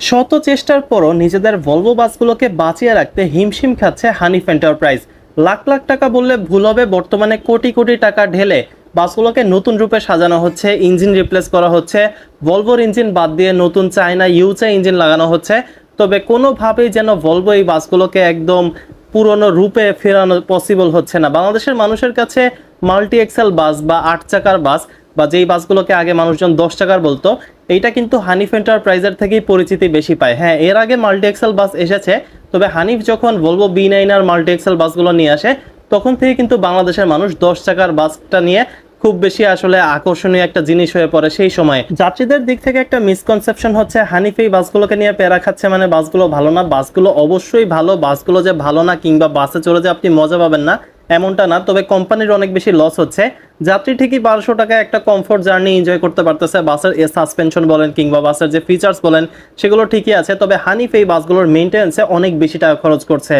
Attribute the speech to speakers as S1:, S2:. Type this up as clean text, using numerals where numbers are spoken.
S1: শত চেষ্টার পরও নিজেদের ভলভো বাসগুলোকে বাঁচিয়ে রাখতে হিমশিম খাচ্ছে হানিফ এন্টারপ্রাইজ। লাখ লাখ টাকা বললে ভুল হবে, বর্তমানে কোটি কোটি টাকা ঢেলে বাসগুলোকে নতুন রূপে সাজানো হচ্ছে, ইঞ্জিন রিপ্লেস করা হচ্ছে, ভলভোর ইঞ্জিন বাদ দিয়ে নতুন চায়না ইউচে ইঞ্জিন লাগানো হচ্ছে। তবে কোনোভাবেই যেন ভলভো এই বাসগুলোকে একদম পুরনো রূপে ফেরানো পসিবল হচ্ছে না। বাংলাদেশের মানুষের কাছে মাল্টি এক্সেল বাস বা 8 চাকার বাস বা যেই বাসগুলোকে আগে মানুষজন 10 চাকার বলতো, এইটা কিন্তু হানিফ এন্টারপ্রাইজের থেকেই পরিচিতি বেশি পায়। হ্যাঁ, এর আগে মাল্টি এক্সেল বাস এসেছে, তবে হানিফ যখন ভলভো B9 আর মাল্টি এক্সেল বাসগুলো নিয়ে আসে তখন থেকে কিন্তু বাংলাদেশের মানুষ 10 চাকার বাসটা নিয়ে খুব বেশি আসলে আকর্ষণীয় একটা জিনিস হয়ে পড়ে সেই সময়। যাত্রীদের দিক থেকে একটা মিসকনসেপশন হচ্ছে হানিফ এই বাসগুলোকে নিয়ে প্যারা খাচ্ছে মানে বাসগুলো ভালো না। বাসগুলো অবশ্যই ভালো, বাসগুলো যে ভালো না কিংবা বাসে চলে যে আপনি মজা পাবেন না এমনটা না, তবে কোম্পানির অনেক বেশি লস হচ্ছে। যাত্রী ঠিকই 1200 টাকায় একটা কমফোর্ট জার্নি এনজয় করতে পারতেছে, বাসের সাসপেনশন বলেন কিংবা বাসের যে ফিচার্স বলেন সেগুলো ঠিকই আছে, তবে হানিফ এই বাসগুলোর মেইনটেন্যান্সে অনেক বেশি টাকা খরচ করছে।